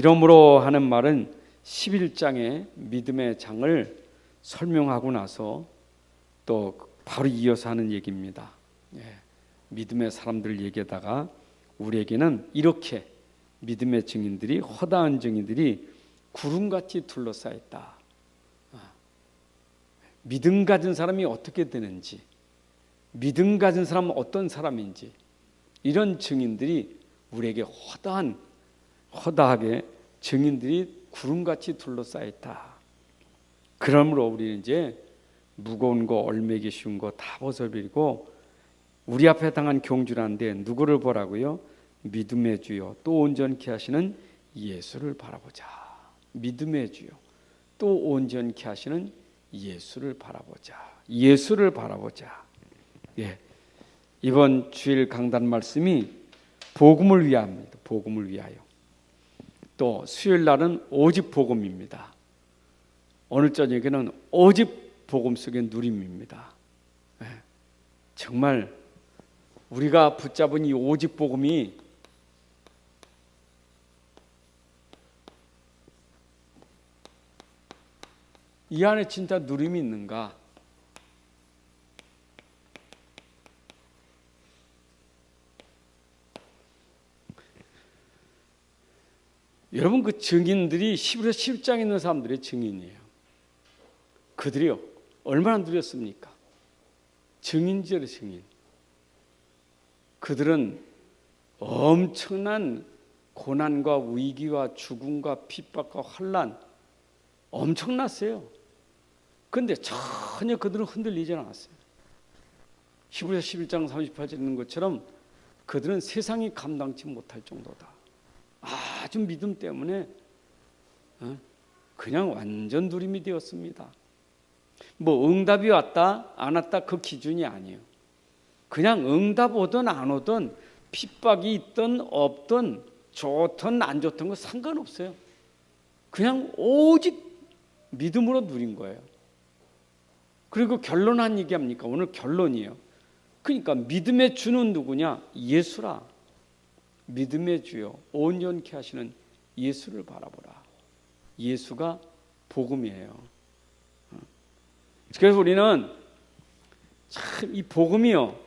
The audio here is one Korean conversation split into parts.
이러므로 하는 말은 11장의 믿음의 장을 설명하고 나서 또 바로 이어서 하는 얘기입니다. 믿음의 사람들 얘기에다가 우리에게는 이렇게 믿음의 증인들이, 허다한 증인들이 구름같이 둘러싸였다. 믿음 가진 사람이 어떻게 되는지, 믿음 가진 사람은 어떤 사람인지, 이런 증인들이 우리에게 허다하게 증인들이 구름같이 둘러싸였다. 그러므로 우리는 이제 무거운 거, 얼매기 쉬운 거 다 벗어버리고 우리 앞에 당한 경주라는데 누구를 보라고요? 믿음의 주요 또 온전케 하시는 예수를 바라보자. 믿음의 주요 또 온전케 하시는 예수를 바라보자. 예수를 바라보자. 이번 주일 강단 말씀이 복음을 위함입니다. 복음을 위하여. 또 수요일 날은 오직 복음입니다. 오늘 저녁에는 오직 복음 속의 누림입니다. 정말 우리가 붙잡은 이 오직 복음이 이 안에 진짜 누림이 있는가? 여러분, 그 증인들이 11장 10장에 있는 사람들의 증인이에요. 그들이요 얼마나 누렸습니까? 증인절의 증인. 그들은 엄청난 고난과 위기와 죽음과 핍박과 환난 엄청났어요. 그런데 전혀 그들은 흔들리지 않았어요. 히브리서 11장 38절에 있는 것처럼 그들은 세상이 감당치 못할 정도다. 아주 믿음 때문에 그냥 완전 누림이 되었습니다. 뭐 응답이 왔다 안 왔다 그 기준이 아니에요. 그냥 응답 오든 안 오든 핍박이 있든 없든 좋든 안 좋든 거 상관없어요. 그냥 오직 믿음으로 누린 거예요. 그리고 결론 한 얘기합니까? 오늘 결론이에요. 그러니까 믿음의 주는 누구냐? 예수라. 믿음의 주요 온전케 하시는 예수를 바라보라. 예수가 복음이에요. 그래서 우리는 참 이 복음이요,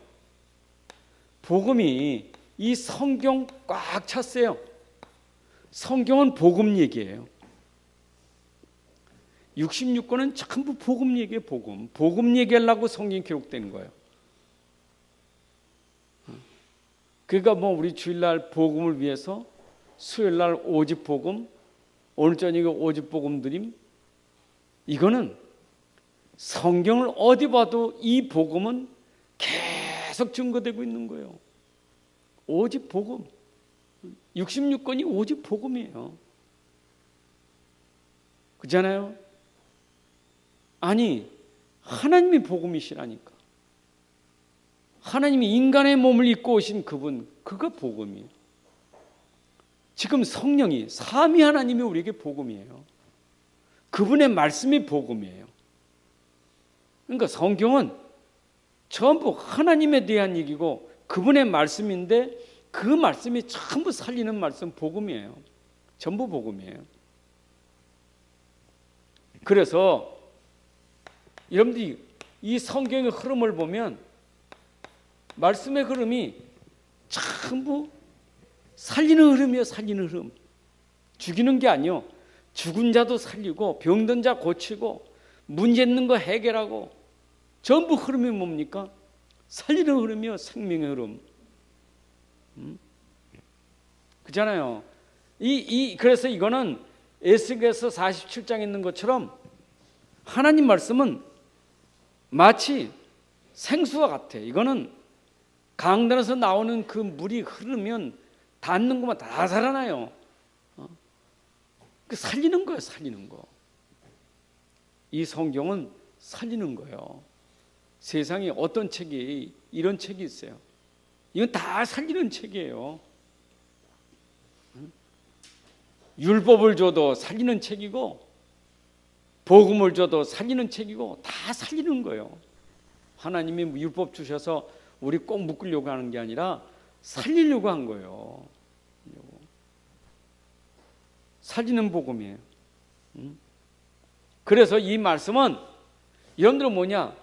복음이 이 성경 꽉 찼어요. 성경은 복음 얘기예요. 66권은 전부 복음 얘기예요. 복음 얘기하려고 성경이 기록된 거예요. 그러니까 뭐 우리 주일날 복음을 위해서 수요일날 오직 복음, 오늘 저녁에 오직 복음 드림, 이거는 성경을 어디 봐도 이 복음은 계속 증거되고 있는 거예요. 오직 복음. 66권이 오직 복음이에요. 그렇잖아요? 아니, 하나님이 복음이시라니까. 하나님이 인간의 몸을 입고 오신 그분, 그가 복음이에요. 지금 성령이, 삼위 하나님이 우리에게 복음이에요. 그분의 말씀이 복음이에요. 그러니까 성경은 전부 하나님에 대한 얘기고 그분의 말씀인데 그 말씀이 전부 살리는 말씀, 복음이에요. 전부 복음이에요. 그래서 여러분들이 이 성경의 흐름을 보면 말씀의 흐름이 전부 살리는 흐름이에요. 살리는 흐름. 죽이는 게 아니요. 죽은 자도 살리고 병든 자 고치고 문제 있는 거 해결하고 전부 흐름이 뭡니까? 살리는 흐름이요. 생명의 흐름. 그렇잖아요. 그래서 이거는 에스겔서 47장에 있는 것처럼 하나님 말씀은 마치 생수와 같아. 이거는 강단에서 나오는 그 물이 흐르면 닿는 것만 다 살아나요. 살리는 거예요. 살리는 거. 이 성경은 살리는 거예요. 세상에 어떤 책이 이런 책이 있어요. 이건 다 살리는 책이에요. 율법을 줘도 살리는 책이고 복음을 줘도 살리는 책이고 다 살리는 거예요. 하나님이 율법 주셔서 우리 꼭 묶으려고 하는 게 아니라 살리려고 한 거예요. 살리는 복음이에요. 그래서 이 말씀은 여러분들은 뭐냐?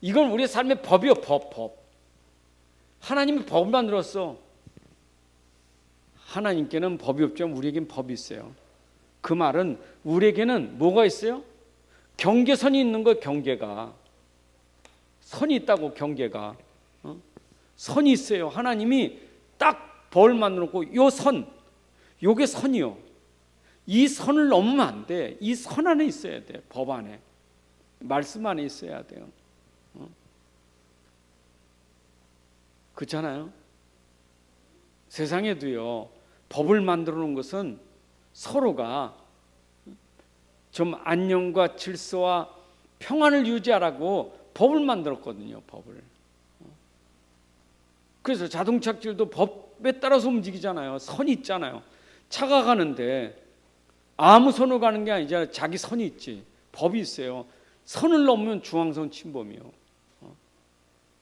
이건 우리의 삶의 법이요, 법. 하나님이 법을 만들었어. 하나님께는 법이 없지만 우리에겐 법이 있어요. 그 말은 우리에게는 뭐가 있어요? 경계선이 있는 거예요. 경계가 선이 있다고. 경계가 선이 있어요. 하나님이 딱 법을 만들었고 요 선, 요게 선이요. 이 선을 넘으면 안 돼. 이 선 안에 있어야 돼. 법 안에, 말씀 안에 있어야 돼요. 그렇잖아요. 세상에도요, 법을 만들어 놓은 것은 서로가 좀 안녕과 질서와 평안을 유지하라고 법을 만들었거든요. 법을. 그래서 자동차길도 법에 따라서 움직이잖아요. 선이 있잖아요. 차가 가는데 아무 선으로 가는 게 아니잖아요. 자기 선이 있지. 법이 있어요. 선을 넘으면 중앙선 침범이요.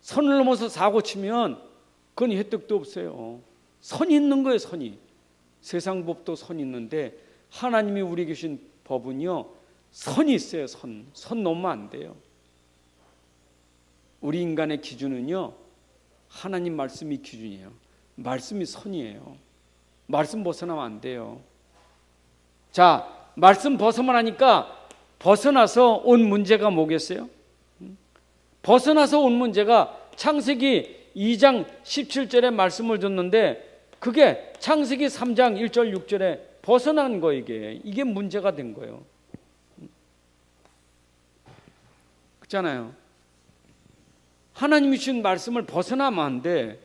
선을 넘어서 사고 치면 그건 혜택도 없어요. 선이 있는 거예요. 선이. 세상 법도 선이 있는데 하나님이 우리에게 주신 법은요, 선이 있어요. 선 넘으면 안 돼요. 우리 인간의 기준은요, 하나님 말씀이 기준이에요. 말씀이 선이에요. 말씀 벗어나면 안 돼요. 자, 말씀 벗어나니까 벗어나서 온 문제가 뭐겠어요? 벗어나서 온 문제가 창세기 2장 17절에 말씀을 줬는데 그게 창세기 3장 1절 6절에 벗어난 거. 이게 문제가 된 거예요. 그렇잖아요. 하나님이 주신 말씀을 벗어나면 안 돼.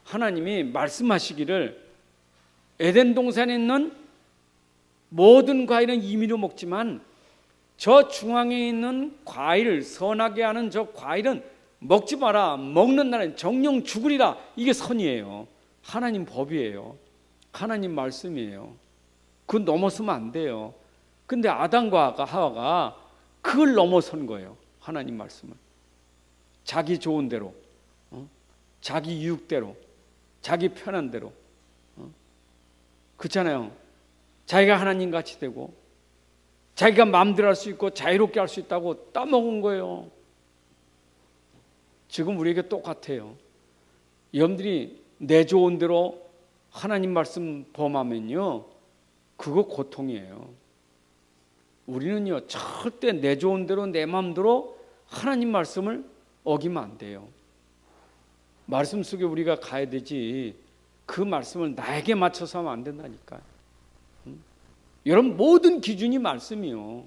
하나님이 말씀하시기를 에덴 동산에 있는 모든 과일은 임의로 먹지만 저 중앙에 있는 과일을 선하게 하는 저 과일은 먹지 마라. 먹는 날엔 정령 죽으리라. 이게 선이에요. 하나님 법이에요. 하나님 말씀이에요. 그건 넘어서면 안 돼요. 근데 아담과 하와가 그걸 넘어선 거예요. 하나님 말씀을. 자기 좋은 대로, 자기 유익대로, 자기 편한 대로. 그렇잖아요. 자기가 하나님같이 되고 자기가 마음대로 할 수 있고 자유롭게 할 수 있다고 따먹은 거예요. 지금 우리에게 똑같아요. 여러분들이 내 좋은 대로 하나님 말씀 범하면요, 그거 고통이에요. 우리는요, 절대 내 좋은 대로 내 마음대로 하나님 말씀을 어기면 안 돼요. 말씀 속에 우리가 가야 되지 그 말씀을 나에게 맞춰서 하면 안 된다니까요. 여러분, 모든 기준이 말씀이요.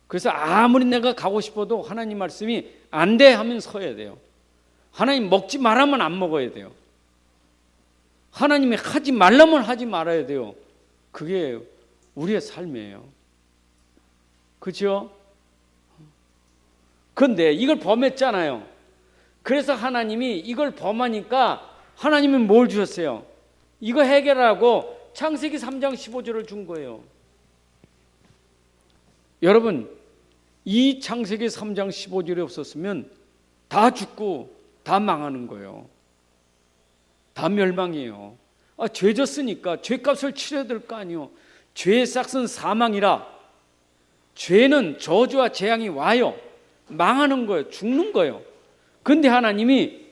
그래서 아무리 내가 가고 싶어도 하나님 말씀이 안 돼 하면 서야 돼요. 하나님 먹지 말라면 안 먹어야 돼요. 하나님이 하지 말라면 하지 말아야 돼요. 그게 우리의 삶이에요. 그렇죠? 그런데 이걸 범했잖아요. 그래서 하나님이 이걸 범하니까 하나님은 뭘 주셨어요? 이거 해결하고 창세기 3장 15절을 준 거예요. 여러분, 이 창세기 3장 15절이 없었으면 다 죽고 다 망하는 거예요. 다 멸망이에요. 죄 졌으니까 죄값을 치러야 될 거 아니에요. 죄의 싹은 사망이라. 죄는 저주와 재앙이 와요. 망하는 거예요. 죽는 거예요. 그런데 하나님이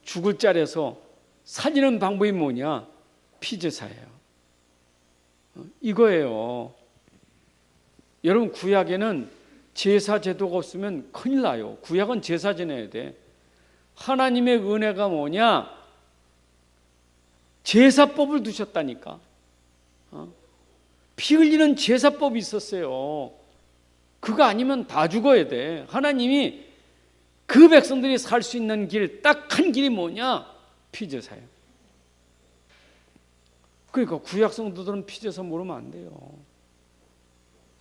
죽을 자리에서 살리는 방법이 뭐냐? 피제사예요. 이거예요. 여러분, 구약에는 제사 제도가 없으면 큰일 나요. 구약은 제사 지내야 돼. 하나님의 은혜가 뭐냐? 제사법을 두셨다니까. 피 흘리는 제사법이 있었어요. 그거 아니면 다 죽어야 돼. 하나님이 그 백성들이 살 수 있는 길, 딱 한 길이 뭐냐? 피제사예요. 그러니까 구약 성도들은 피제사 모르면 안 돼요.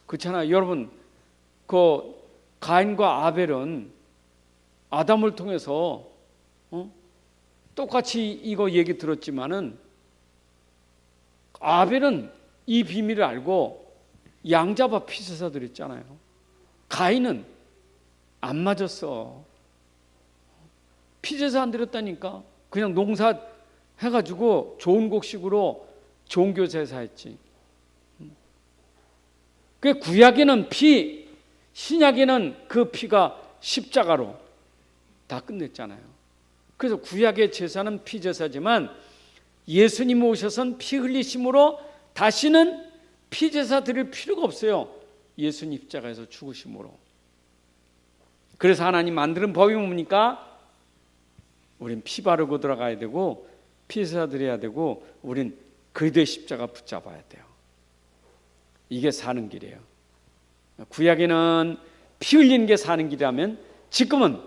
그렇잖아요. 여러분, 그 가인과 아벨은 아담을 통해서 똑같이 이거 얘기 들었지만은 아벨은 이 비밀을 알고 양잡아 피제사 드렸잖아요. 가인은 안 맞았어. 피제사 안 드렸다니까. 그냥 농사 해가지고 좋은 곡식으로 종교 제사했지. 그 구약에는 피, 신약에는 그 피가 십자가로 다 끝냈잖아요. 그래서 구약의 제사는 피제사지만 예수님 오셔선 피 흘리심으로 다시는 피제사 드릴 필요가 없어요. 예수님 십자가에서 죽으심으로. 그래서 하나님 만드는 법이 뭡니까? 우린 피 바르고 들어가야 되고 피제사 드려야 되고 우린 그리스도의 십자가 붙잡아야 돼요. 이게 사는 길이에요. 구약에는 피 흘리는 게 사는 길이라면 지금은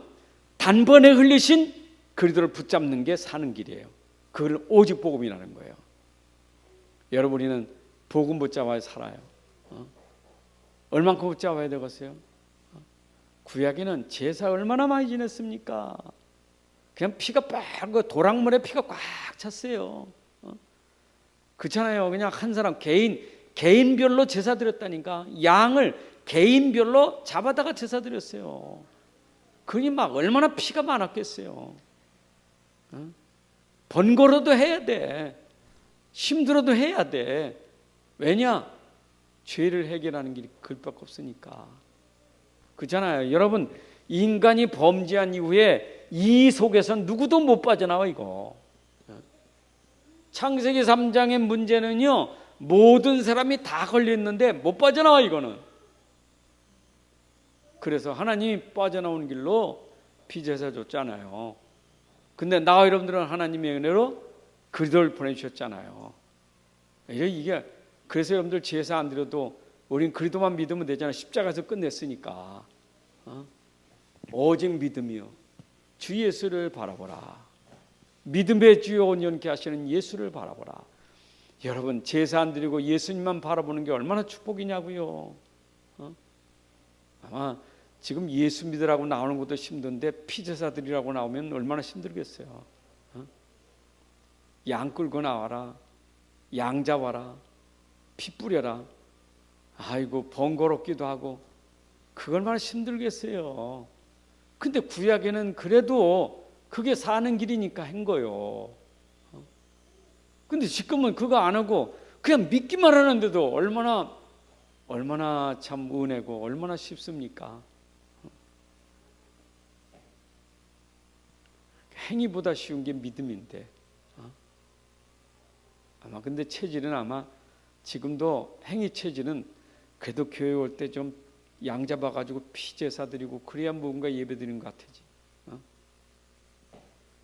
단번에 흘리신 그리스도를 붙잡는 게 사는 길이에요. 그걸 오직 복음이라는 거예요. 여러분, 우리는 복음 붙잡아야 살아요. 얼만큼 붙잡아야 되겠어요? 구약에는 제사 얼마나 많이 지냈습니까? 그냥 피가 빨고 도랑물에 피가 꽉 찼어요. 그렇잖아요. 그냥 한 사람 개인별로 제사 드렸다니까. 양을 개인별로 잡아다가 제사 드렸어요. 그러니 막 얼마나 피가 많았겠어요. 번거로도 해야 돼. 힘들어도 해야 돼. 왜냐? 죄를 해결하는 길이 그것밖에 없으니까. 그렇잖아요. 여러분, 인간이 범죄한 이후에 이 속에서 누구도 못 빠져나와 이거. 창세기 3장의 문제는요, 모든 사람이 다 걸렸는데 못 빠져나와 이거는. 그래서 하나님이 빠져나오는 길로 피제사 줬잖아요. 근데 나와 여러분들은 하나님의 은혜로 그리스도를 보내주셨잖아요. 이게 그래서 여러분들 제사 안 드려도 우린 그리스도만 믿으면 되잖아요. 십자가에서 끝냈으니까. 오직 믿음이요 주 예수를 바라보라. 믿음의 주요 온전케 하시는 예수를 바라보라. 여러분, 제사 안 드리고 예수님만 바라보는 게 얼마나 축복이냐고요. 아마 지금 예수 믿으라고 나오는 것도 힘든데 피제사 드리라고 나오면 얼마나 힘들겠어요. 양 끌고 나와라, 양 잡아라, 피 뿌려라. 아이고, 번거롭기도 하고 그거 얼마나 힘들겠어요. 근데 구약에는 그래도 그게 사는 길이니까 한 거요. 근데 지금은 그거 안 하고 그냥 믿기만 하는데도 얼마나 참 은혜고 얼마나 쉽습니까? 행위보다 쉬운 게 믿음인데. 아마 근데 체질은 아마 지금도 행위 체질은 그래도 교회 올 때 좀 양 잡아가지고 피제사 드리고 그래야 뭔가 예배 드리는 것 같아지.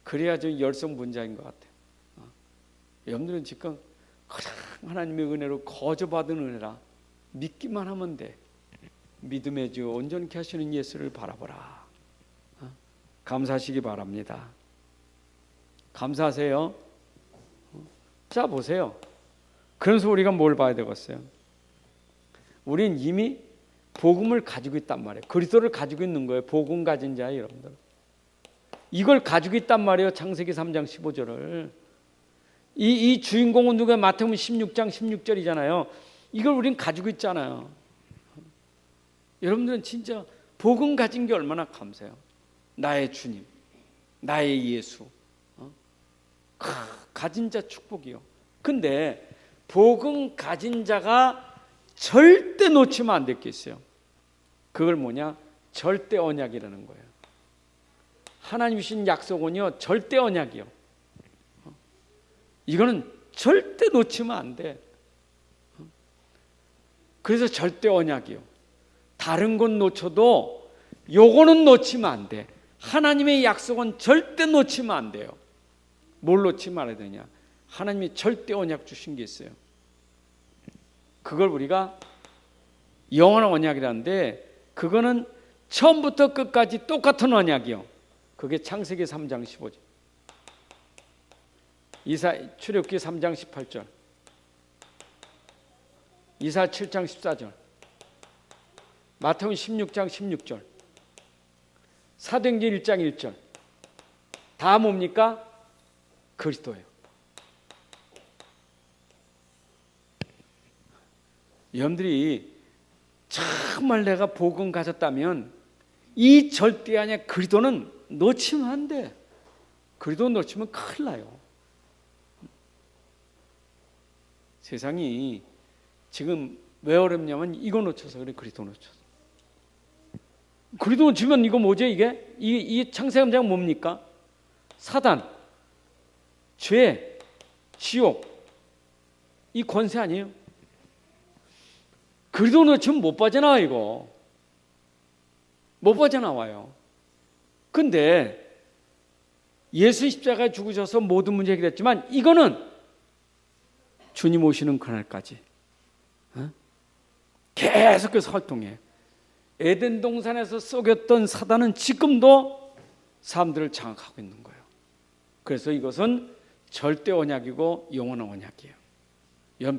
그래야 좀 열성 분자인 것 같아. 여러분들은 지금 하나님의 은혜로 거저받은 은혜라 믿기만 하면 돼. 믿음의 주 온전케 하시는 예수를 바라보라. 감사하시기 바랍니다. 감사하세요. 자, 보세요. 그래서 우리가 뭘 봐야 되겠어요? 우린 이미 복음을 가지고 있단 말이에요. 그리스도를 가지고 있는 거예요. 복음 가진 자 여러분들. 이걸 가지고 있단 말이에요. 창세기 3장 15절을. 이 주인공은 누가? 마태복음 16장 16절이잖아요. 이걸 우린 가지고 있잖아요. 여러분들은 진짜 복음 가진 게 얼마나 감사해요. 나의 주님, 나의 예수. 가진 자 축복이요. 근데 복음 가진 자가 절대 놓치면 안 될 게 있어요. 그걸 뭐냐? 절대 언약이라는 거예요. 하나님 주신 약속은요, 절대 언약이요. 이거는 절대 놓치면 안 돼. 그래서 절대 언약이요. 다른 건 놓쳐도 요거는 놓치면 안 돼. 하나님의 약속은 절대 놓치면 안 돼요. 뭘 놓지 말아야 되냐? 하나님이 절대 언약 주신 게 있어요. 그걸 우리가 영원한 언약이라는데 그거는 처음부터 끝까지 똑같은 언약이요. 그게 창세기 3장 15절, 출애굽기 3장 18절, 이사 7장 14절, 마태복음 16장 16절, 사도행전 1장 1절. 다 뭡니까? 그리스도예요. 여러분들이 정말 내가 복음 가졌다면 이 절대 아니야. 그리스도는 놓치면 안 돼. 그리스도 놓치면 큰일 나요. 세상이 지금 왜 어렵냐면 이거 놓쳐서 그래. 그리스도 놓쳐서. 그리스도 놓치면 이거 뭐죠? 이 창세기 3장 뭡니까? 사단, 죄, 지옥, 이 권세 아니에요? 그리스도 놓치면 못 빠져나와. 이거 못 빠져나와요. 근데 예수 십자가에 죽으셔서 모든 문제 해결했지만 이거는 주님 오시는 그날까지 계속해서 활동해. 에덴 동산에서 쏘겼던 사단은 지금도 사람들을 장악하고 있는 거예요. 그래서 이것은 절대 언약이고 영원한 언약이에요.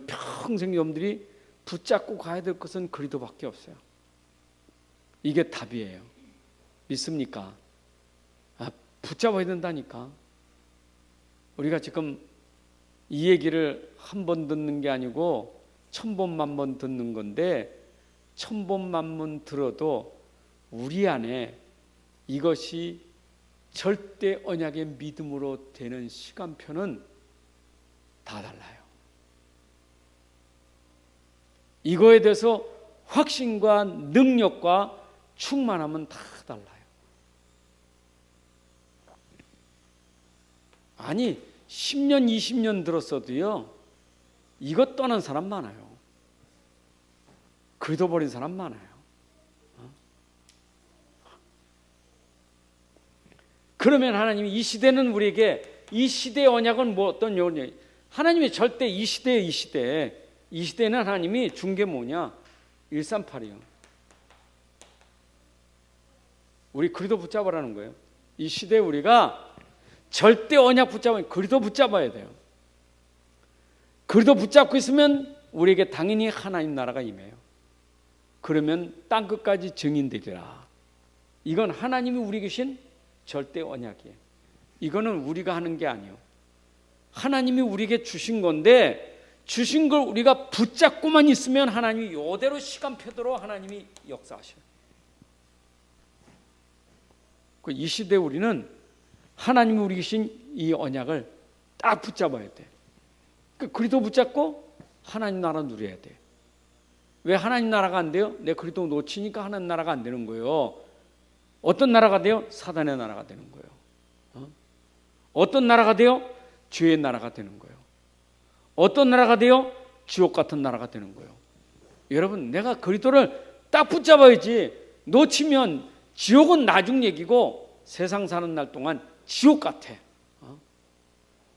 평생 여러분들이 붙잡고 가야 될 것은 그리스도밖에 없어요. 이게 답이에요. 믿습니까? 붙잡아야 된다니까. 우리가 지금 이 얘기를 한 번 듣는 게 아니고 1000번 만번 듣는 건데 1000번 만번 들어도 우리 안에 이것이 절대 언약의 믿음으로 되는 시간표는 다 달라요. 이거에 대해서 확신과 능력과 충만함은 다 달라요. 아니 10년 20년 들었어도요 이것 떠난 사람 많아요. 그리도 버린 사람 많아요. 그러면 하나님이 이 시대는 우리에게 이 시대의 언약은 뭐 어떤 요냐? 하나님이 절대 이 시대는 하나님이 준 게 뭐냐? 138이요. 우리 그리도 붙잡으라는 거예요. 이 시대에 우리가 절대 언약 붙잡아야 그리도 붙잡아야 돼요. 그리도 붙잡고 있으면 우리에게 당연히 하나님 나라가 임해요. 그러면 땅 끝까지 증인되리라. 이건 하나님이 우리 계신 절대 언약이에요. 이거는 우리가 하는 게 아니에요. 하나님이 우리에게 주신 건데 주신 걸 우리가 붙잡고만 있으면 하나님이 이대로 시간표대로 하나님이 역사하셔요. 이 시대에 우리는 하나님이 우리 계신 이 언약을 딱 붙잡아야 돼. 그리스도 붙잡고 하나님 나라 누려야 돼. 왜 하나님 나라가 안 돼요? 내 그리스도 놓치니까 하나님 나라가 안 되는 거예요. 어떤 나라가 돼요? 사단의 나라가 되는 거예요. 어떤 나라가 돼요? 죄의 나라가 되는 거예요. 어떤 나라가 돼요? 지옥 같은 나라가 되는 거예요. 여러분, 내가 그리스도를 딱 붙잡아야지. 놓치면 지옥은 나중 얘기고 세상 사는 날 동안 지옥 같아.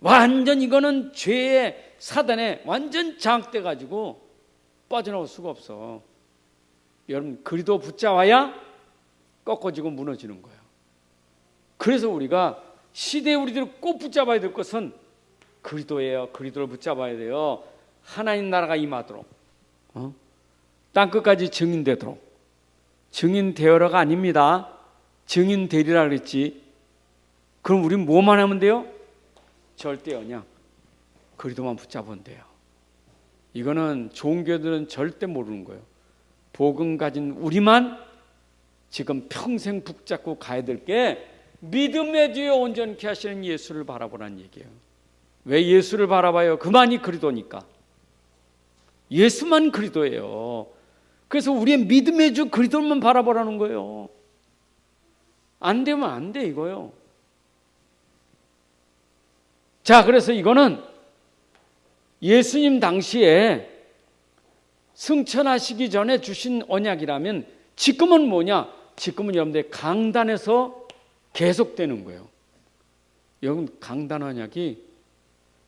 완전 이거는 죄의 사단에 완전 장악돼 가지고 빠져나올 수가 없어. 여러분, 그리스도 붙잡아야 꺾어지고 무너지는 거예요. 그래서 우리가 시대에 우리들을 꼭 붙잡아야 될 것은 그리스도예요. 그리스도를 붙잡아야 돼요. 하나님 나라가 임하도록, 땅 끝까지 증인되도록. 증인되어라가 아닙니다. 증인되리라 그랬지. 그럼 우리는 뭐만 하면 돼요? 절대 언약 그리스도만 붙잡으면 돼요. 이거는 좋은 교회들은 절대 모르는 거예요. 복음 가진 우리만 지금 평생 붙잡고 가야 될 게 믿음의 뒤에 온전케 하시는 예수를 바라보라는 얘기예요. 왜 예수를 바라봐요? 그만이 그리스도니까. 예수만 그리스도예요. 그래서 우리의 믿음의 주 그리스도만 바라보라는 거예요. 안 되면 안 돼, 이거요. 자, 그래서 이거는 예수님 당시에 승천하시기 전에 주신 언약이라면 지금은 뭐냐? 지금은 여러분들 강단에서 계속되는 거예요. 여러분, 강단 언약이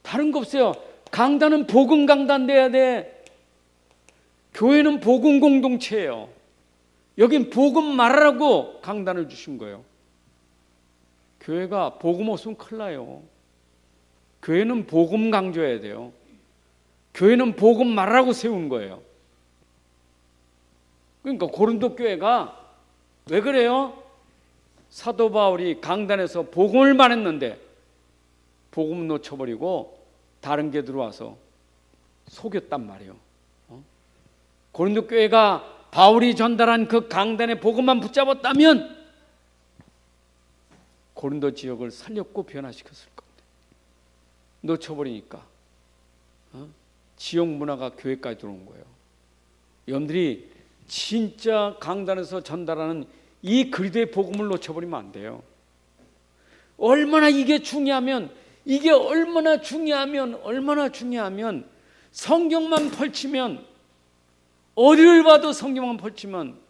다른 거 없어요. 강단은 복음 강단 돼야 돼. 교회는 복음 공동체예요. 여긴 복음 말하라고 강단을 주신 거예요. 교회가 복음 없으면 큰일 나요. 교회는 복음 강조해야 돼요. 교회는 복음 말하라고 세운 거예요. 그러니까 고린도 교회가 왜 그래요? 사도 바울이 강단에서 복음을 말했는데 복음 놓쳐버리고 다른 게 들어와서 속였단 말이에요. 고린도 교회가 바울이 전달한 그 강단의 복음만 붙잡았다면 고린도 지역을 살렸고 변화시켰을 건데 놓쳐버리니까 지역 문화가 교회까지 들어온 거예요. 여러분들이 진짜 강단에서 전달하는 이 그리스도의 복음을 놓쳐버리면 안 돼요. 얼마나 중요하면 성경만 펼치면, 어디를 봐도 성경만 펼치면,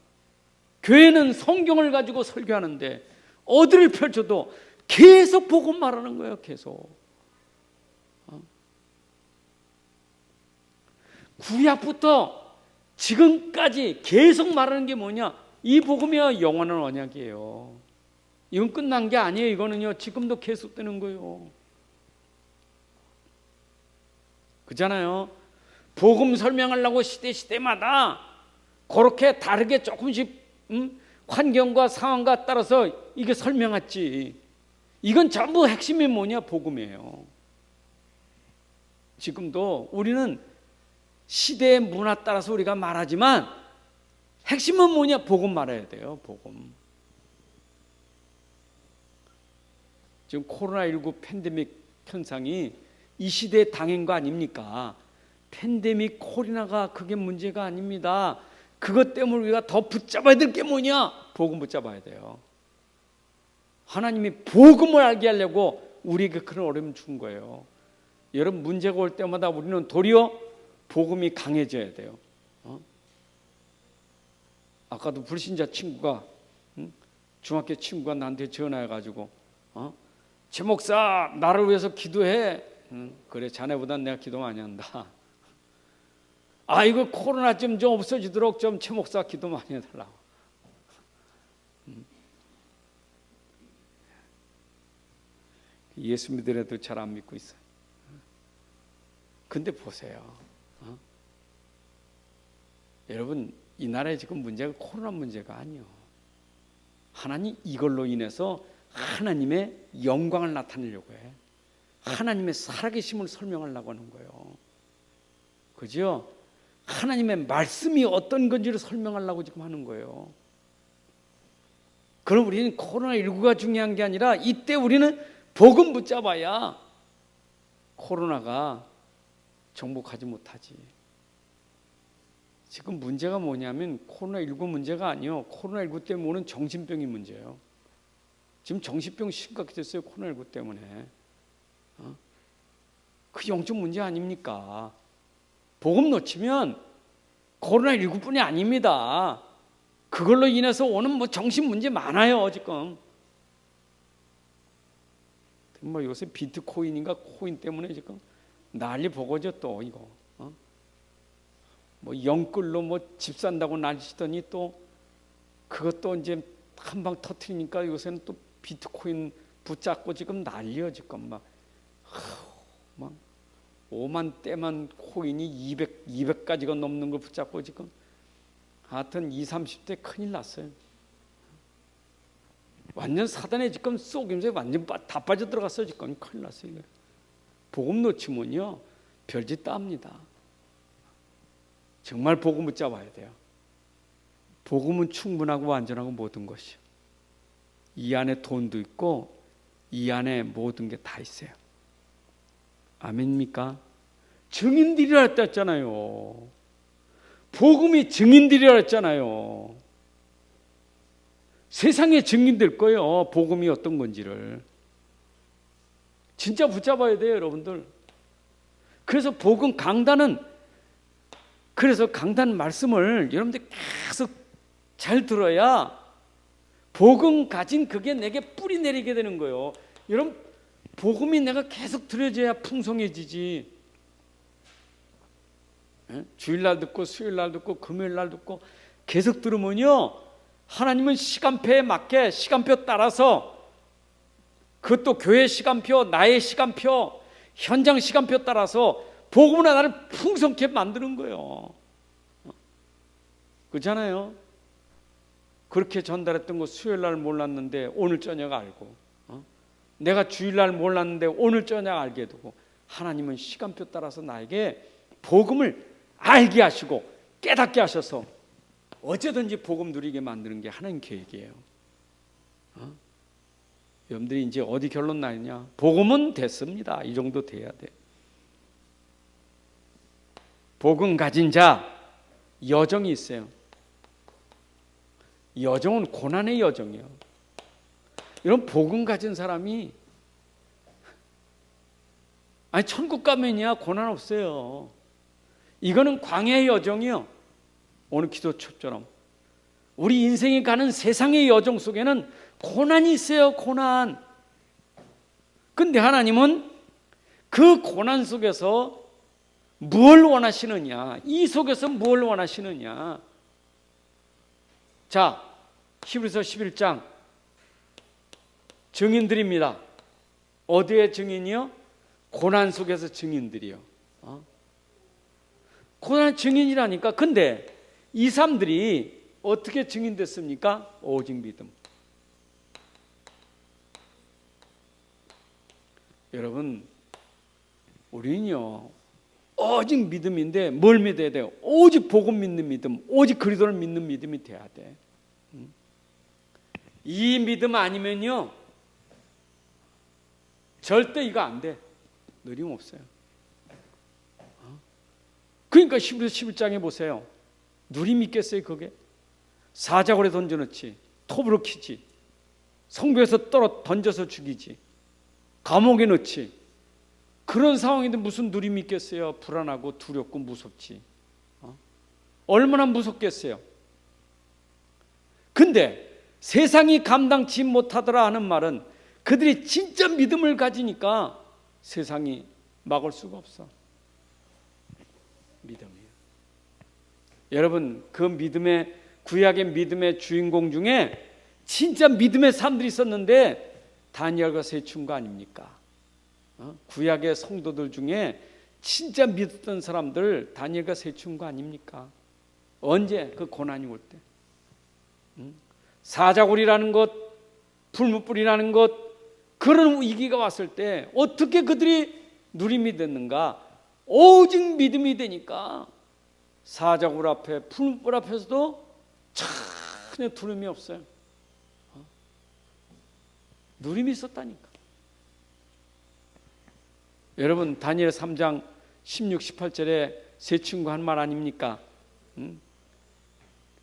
교회는 성경을 가지고 설교하는데 어디를 펼쳐도 계속 복음 말하는 거예요. 계속. 구약부터 지금까지 계속 말하는 게 뭐냐? 이 복음이야 영원한 언약이에요. 이건 끝난 게 아니에요. 이거는요 지금도 계속되는 거예요. 그잖아요. 복음 설명하려고 시대마다 그렇게 다르게 조금씩 환경과 상황과 따라서 이게 설명했지. 이건 전부 핵심이 뭐냐? 복음이에요. 지금도 우리는 시대의 문화 따라서 우리가 말하지만 핵심은 뭐냐? 복음 말해야 돼요. 복음. 지금 코로나19 팬데믹 현상이 이 시대의 당인 거 아닙니까? 팬데믹 코로나가 그게 문제가 아닙니다. 그것 때문에 우리가 더 붙잡아야 될 게 뭐냐? 복음 붙잡아야 돼요. 하나님이 복음을 알게 하려고 우리에게 그런 어려움을 준 거예요. 여러분, 문제가 올 때마다 우리는 도리어 복음이 강해져야 돼요. 아까도 불신자 친구가, 중학교 친구가 나한테 전화해가지고 최 목사 나를 위해서 기도해. 그래, 자네보단 내가 기도 많이 한다. 이거 코로나 좀 없어지도록 좀 최 목사 기도 많이 해달라고. 예수 믿으려도 잘 안 믿고 있어요. 근데 보세요. 여러분, 이 나라에 지금 문제가 코로나 문제가 아니에요. 하나님 이걸로 인해서 하나님의 영광을 나타내려고 해. 하나님의 살아계심을 설명하려고 하는 거예요. 그죠? 하나님의 말씀이 어떤 건지를 설명하려고 지금 하는 거예요. 그럼 우리는 코로나19가 중요한 게 아니라 이때 우리는 복음 붙잡아야 코로나가 정복하지 못하지. 지금 문제가 뭐냐면 코로나19 문제가 아니에요. 코로나19 때문에 오는 정신병이 문제예요. 지금 정신병 심각해졌어요. 코로나19 때문에. 그 영적 문제 아닙니까? 복음 놓치면 코로나19뿐이 아닙니다. 그걸로 인해서 오는 정신 문제 많아요. 지금 요새 비트코인인가 코인 때문에 지금 난리 보고죠. 또 이거 영끌로 집 산다고 난리치더니 또 그것도 이제 한 방 터트리니까 요새는 또 비트코인 붙잡고 지금 난리요. 지금 막 5만 떼만 코인이 200가지가 넘는 걸 붙잡고 지금 하여튼 20, 30대 큰일 났어요. 완전 사단에 지금 속임수에 완전 다 빠져 들어갔어요. 지금 큰일 났어요. 복음 놓치면요 별짓 다 합니다. 정말 복음 붙잡아야 돼요. 복음은 충분하고 완전하고 모든 것이요. 이 안에 돈도 있고 이 안에 모든 게 다 있어요. 아멘입니까? 증인들이라 했잖아요. 복음이 증인들이라 했잖아요. 세상에 증인될 거예요. 복음이 어떤 건지를. 진짜 붙잡아야 돼요, 여러분들. 그래서 복음 강단 말씀을 여러분들 계속 잘 들어야 복음 가진 그게 내게 뿌리 내리게 되는 거예요. 여러분, 복음이 내가 계속 들려줘야 풍성해지지. 주일날 듣고 수요일날 듣고 금요일날 듣고 계속 들으면요 하나님은 시간표에 맞게 시간표 따라서, 그것도 교회 시간표, 나의 시간표, 현장 시간표 따라서 복음을 나를 풍성케 만드는 거예요. 그렇잖아요. 그렇게 전달했던 거 수요일날 몰랐는데 오늘 저녁 알고, 내가 주일날 몰랐는데 오늘 저녁 알게 되고, 하나님은 시간표 따라서 나에게 복음을 알게 하시고 깨닫게 하셔서 어제든지 복음 누리게 만드는 게 하나님 계획이에요. 여러분들이 이제 어디 결론 나느냐? 복음은 됐습니다. 이 정도 돼야 돼. 복음 가진 자, 여정이 있어요. 여정은 고난의 여정이에요. 이런 복음 가진 사람이 천국 가면이야 고난 없어요. 이거는 광야의 여정이요. 오늘 기도처럼 우리 인생이 가는 세상의 여정 속에는 고난이 있어요. 고난. 근데 하나님은 그 고난 속에서 뭘 원하시느냐, 이 속에서 뭘 원하시느냐. 자, 히브리서 11장 증인들입니다. 어디의 증인이요? 고난 속에서 증인들이요. 고난 증인이라니까. 근데 이 사람들이 어떻게 증인됐습니까? 오직 믿음. 여러분, 우리는요 오직 믿음인데 뭘 믿어야 돼요? 오직 복음 믿는 믿음, 오직 그리스도를 믿는 믿음이 돼야 돼. 이 믿음 아니면요 절대 이거 안 돼. 느림 없어요. 그러니까 히브리서 11장에 보세요. 누림 있겠어요 그게? 사자굴에 던져놓지, 톱으로 키지, 성벽에서 던져서 죽이지, 감옥에 넣지. 그런 상황인데 무슨 누림이 있겠어요? 불안하고 두렵고 무섭지. 얼마나 무섭겠어요? 근데 세상이 감당치 못하더라 하는 말은 그들이 진짜 믿음을 가지니까 세상이 막을 수가 없어. 믿음이에요. 여러분, 그 믿음의, 구약의 믿음의 주인공 중에 진짜 믿음의 사람들이 있었는데 다니엘과 세춘과 아닙니까? 구약의 성도들 중에 진짜 믿었던 사람들 다니엘과 세춘과 아닙니까? 언제? 그 고난이 올 때. 사자굴이라는 것, 풀무불이라는 것, 그런 위기가 왔을 때 어떻게 그들이 누림이 됐는가? 오직 믿음이 되니까 사자굴 앞에, 풀무불 앞에서도 전혀 두려움이 없어요. 누림이 있었다니까. 여러분, 다니엘 3장 16, 18절에 세 친구 한 말 아닙니까?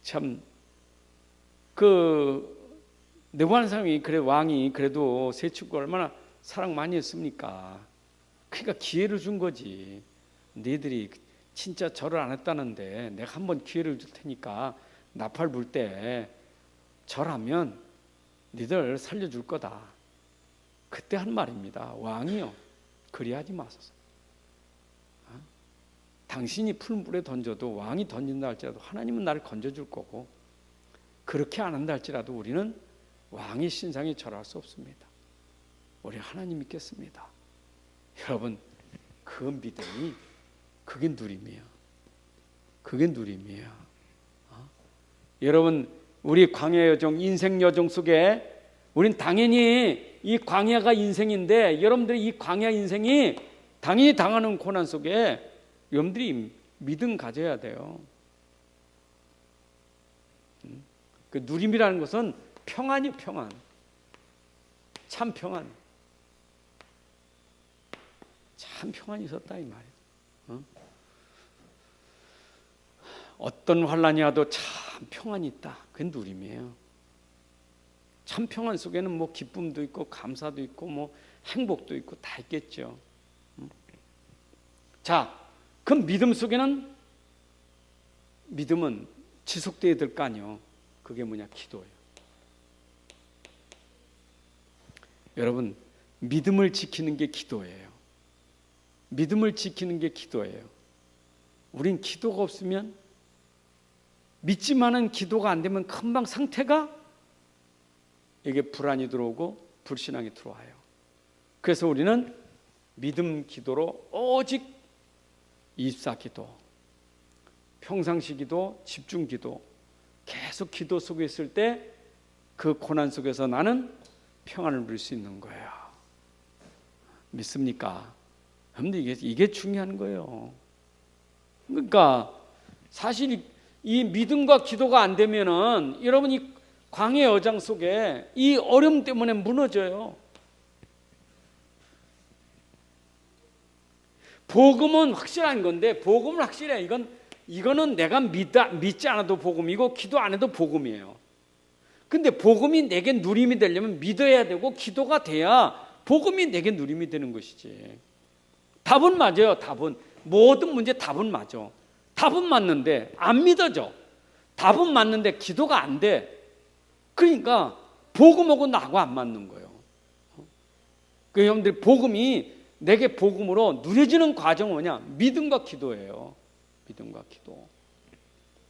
참, 느부갓네살이 그래, 왕이 그래도 세 친구 얼마나 사랑 많이 했습니까? 그러니까 기회를 준 거지. 너희들이 진짜 절을 안 했다는데 내가 한번 기회를 줄 테니까 나팔 불 때 절하면 너희들 살려줄 거다. 그때 한 말입니다. 왕이요, 그리하지 마소서. 당신이 풀물에 던져도, 왕이 던진다 할지라도 하나님은 나를 건져줄 거고, 그렇게 안 한다 할지라도 우리는 왕의 신상에 절할 수 없습니다. 우리 하나님 믿겠습니다. 여러분, 그 믿음이 그게 누림이에요. 그게 누림이에요. 여러분, 우리 광야 여정, 인생 여정 속에 우린 당연히 이 광야가 인생인데, 여러분들이 이 광야 인생이 당연히 당하는 고난 속에 여러분들이 믿음 가져야 돼요. 그 누림이라는 것은 평안이, 평안. 참 평안. 참 평안이 있었다 이 말이에요. 어떤 환난이 와도 참 평안이 있다. 그게 누림이에요. 참 평안 속에는 뭐 기쁨도 있고 감사도 있고 뭐 행복도 있고 다 있겠죠. 자, 그 믿음 속에는, 믿음은 지속돼야 될 거 아니에요. 그게 뭐냐? 기도예요. 여러분, 믿음을 지키는 게 기도예요. 믿음을 지키는 게 기도예요. 우린 기도가 없으면, 믿지만은 기도가 안 되면 금방 상태가, 이게 불안이 들어오고 불신앙이 들어와요. 그래서 우리는 믿음 기도로 오직 24기도, 평상시 기도, 집중 기도, 계속 기도 속에 있을 때 그 고난 속에서 나는 평안을 누릴 수 있는 거예요. 믿습니까? 근데 이게 중요한 거예요. 그러니까 사실 이 믿음과 기도가 안 되면은 여러분 이 광야의 여정 속에 이 어려움 때문에 무너져요. 복음은 확실한 건데, 복음은 확실해. 이건 이거는 내가 믿지 않아도 복음이고 기도 안 해도 복음이에요. 근데 복음이 내게 누림이 되려면 믿어야 되고 기도가 돼야 복음이 내게 누림이 되는 것이지. 답은 맞아요. 답은 모든 문제 답은 맞아. 답은 맞는데 안 믿어져. 답은 맞는데 기도가 안 돼. 그러니까 복음하고 나하고 안 맞는 거예요. 그 여러분들 복음이 내게 복음으로 누려지는 과정은 뭐냐? 믿음과 기도예요. 믿음과 기도.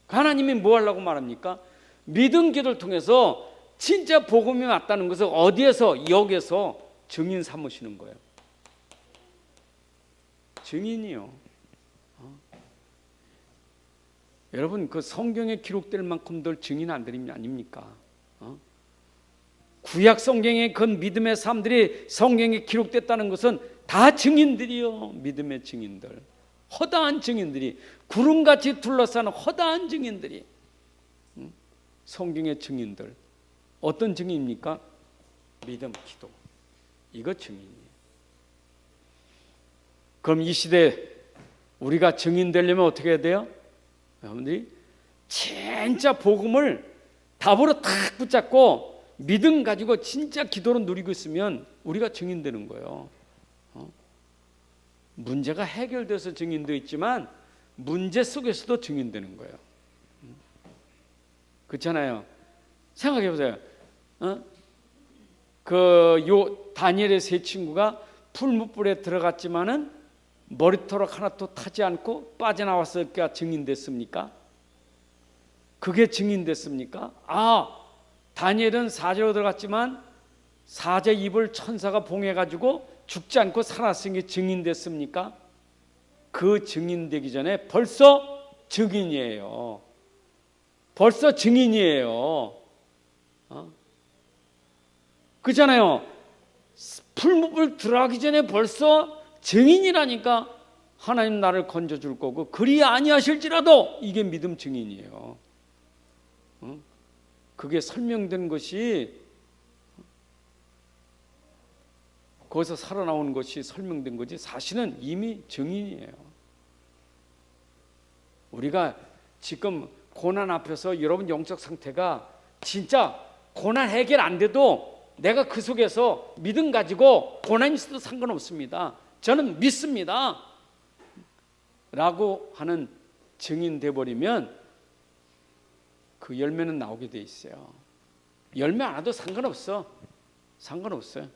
하나님이 뭐 하려고 말합니까? 믿음 기도를 통해서 진짜 복음이 맞다는 것을 어디에서? 여기에서 증인 삼으시는 거예요. 증인이요. 여러분 그 성경에 기록될 만큼들 증인 안 드리면 아닙니까? 구약 성경에 그 믿음의 사람들이 성경에 기록됐다는 것은 다 증인들이요. 믿음의 증인들. 허다한 증인들이 구름같이 둘러싸는 허다한 증인들이 성경의 증인들. 어떤 증인입니까? 믿음, 기도. 이거 증인이에요. 그럼 이 시대에 우리가 증인 되려면 어떻게 해야 돼요? 여러분들이 진짜 복음을 답으로 탁 붙잡고 믿음 가지고 진짜 기도로 누리고 있으면 우리가 증인되는 거예요. 문제가 해결돼서 증인도 있지만 문제 속에서도 증인되는 거예요. 그렇잖아요. 생각해 보세요. 다니엘의 세 친구가 풀무불에 들어갔지만은 머리털 하나도 타지 않고 빠져나왔을까 증인됐습니까? 그게 증인됐습니까? 다니엘은 사제로 들어갔지만 사제 입을 천사가 봉해가지고 죽지 않고 살았은 게 증인됐습니까? 그 증인되기 전에 벌써 증인이에요. 벌써 증인이에요. 그렇잖아요. 풀무불 들어가기 전에 벌써 증인이라니까. 하나님 나를 건져줄 거고 그리 아니하실지라도 이게 믿음 증인이에요. 그게 설명된 것이 거기서 살아나오는 것이 설명된 거지 사실은 이미 증인이에요. 우리가 지금 고난 앞에서 여러분 영적 상태가 진짜 고난 해결 안 돼도 내가 그 속에서 믿음 가지고 고난이 있어도 상관없습니다. 저는 믿습니다. 라고 하는 증인 돼버리면 그 열매는 나오게 돼 있어요. 열매 안 와도 상관없어. 상관없어요.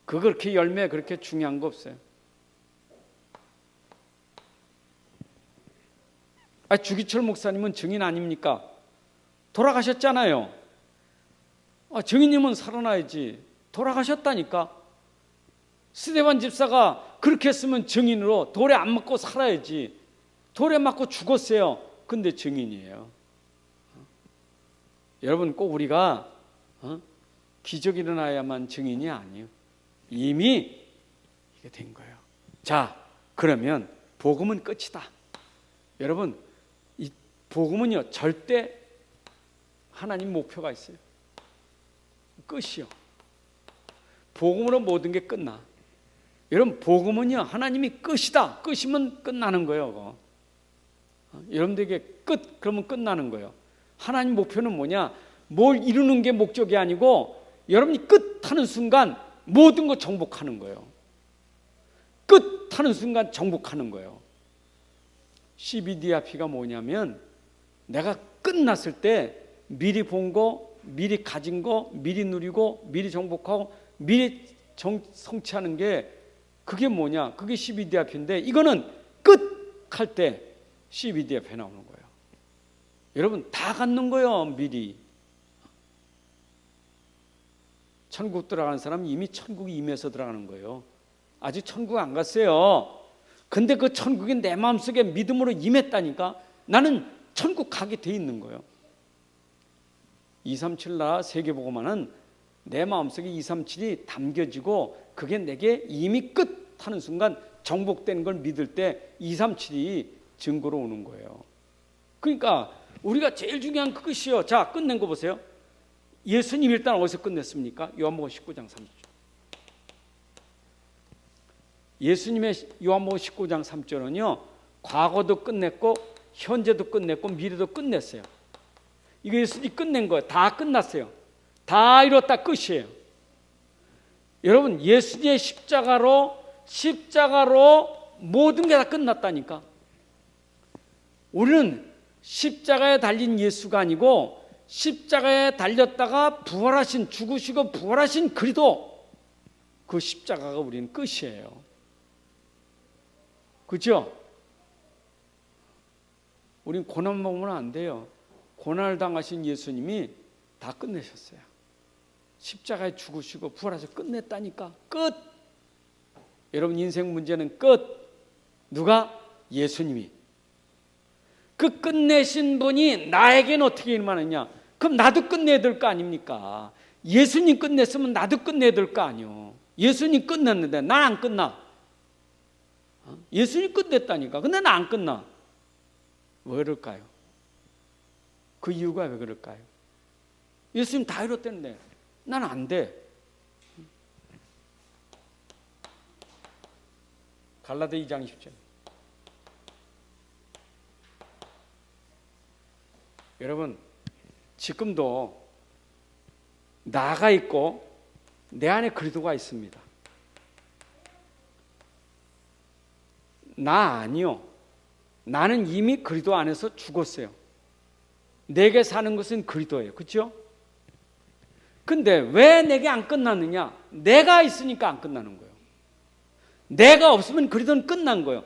그렇게 열매 그렇게 중요한 거 없어요. 주기철 목사님은 증인 아닙니까? 돌아가셨잖아요. 증인님은 살아나야지. 돌아가셨다니까. 스데반 집사가 그렇게 했으면 증인으로 돌에 안 맞고 살아야지. 돌에 맞고 죽었어요. 근데 증인이에요. 여러분 꼭 우리가 기적이 일어나야만 증인이 아니에요. 이미 이게 된 거예요. 자, 그러면 복음은 끝이다. 여러분 이 복음은요 절대 하나님 목표가 있어요. 끝이요. 복음으로 모든 게 끝나. 여러분 복음은요 하나님이 끝이다. 끝이면 끝나는 거예요. 여러분들에게 끝 그러면 끝나는 거예요. 하나님 목표는 뭐냐? 뭘 이루는 게 목적이 아니고 여러분이 끝 하는 순간 모든 거 정복하는 거예요. 끝 하는 순간 정복하는 거예요. CBDRP가 뭐냐면 내가 끝났을 때 미리 본 거, 미리 가진 거, 미리 누리고 미리 정복하고 미리 성취하는 게 그게 뭐냐? 그게 CBDRP인데 이거는 끝 할 때 CBDRP 나오는 거예요. 여러분 다 갖는 거예요. 미리. 천국 들어가는 사람은 이미 천국이 임해서 들어가는 거예요. 아직 천국 안 갔어요. 근데 그 천국이 내 마음속에 믿음으로 임했다니까. 나는 천국 가게 돼 있는 거예요. 237 나라 세계복음화는 내 마음속에 237이 담겨지고 그게 내게 이미 끝 하는 순간 정복되는 걸 믿을 때 237이 증거로 오는 거예요. 그러니까 우리가 제일 중요한 그것이요. 자, 끝낸 거 보세요. 예수님 일단 어디서 끝냈습니까? 요한복음 19장 30절. 예수님의 요한복음 19장 3절은요. 과거도 끝냈고 현재도 끝냈고 미래도 끝냈어요. 이거 예수님이 끝낸 거예요. 다 끝났어요. 다 이뤘다 끝이에요. 여러분 예수님의 십자가로 모든 게 다 끝났다니까. 우리는 십자가에 달린 예수가 아니고 십자가에 달렸다가 부활하신, 죽으시고 부활하신 그리스도, 그 십자가가 우리는 끝이에요. 그렇죠? 우린 고난 먹으면 안 돼요. 고난을 당하신 예수님이 다 끝내셨어요. 십자가에 죽으시고 부활하셔서 끝냈다니까. 끝. 여러분 인생 문제는 끝. 누가? 예수님이. 그 끝내신 분이 나에게는 어떻게 일만하냐? 그럼 나도 끝내야 될 거 아닙니까? 예수님 끝냈으면 나도 끝내야 될 거 아니요. 예수님 끝냈는데 난 안 끝나. 예수님 끝냈다니까. 근데 난 안 끝나. 왜 그럴까요? 그 이유가 왜 그럴까요? 예수님 다 이뤘다는데 난 안 돼. 갈라디아 2장 10절. 여러분 지금도 나가 있고 내 안에 그리스도가 있습니다. 나 아니요. 나는 이미 그리스도 안에서 죽었어요. 내게 사는 것은 그리스도예요. 그렇죠? 근데 왜 내게 안 끝났느냐? 내가 있으니까 안 끝나는 거예요. 내가 없으면 그리스도는 끝난 거예요.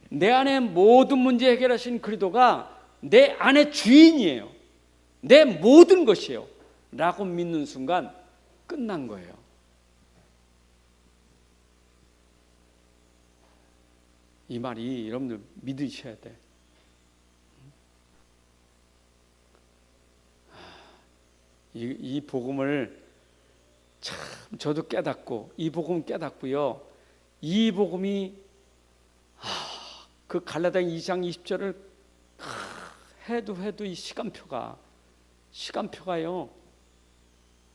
내 안에 모든 문제 해결하신 그리스도가 내 안의 주인이에요. 내 모든 것이에요. 라고 믿는 순간 끝난 거예요. 이 말이 여러분들 믿으셔야 돼. 이 복음을 참 저도 깨닫고 이 복음 깨닫고요. 이 복음이 그 갈라디아 2장 20절을 해도 이 시간표가요.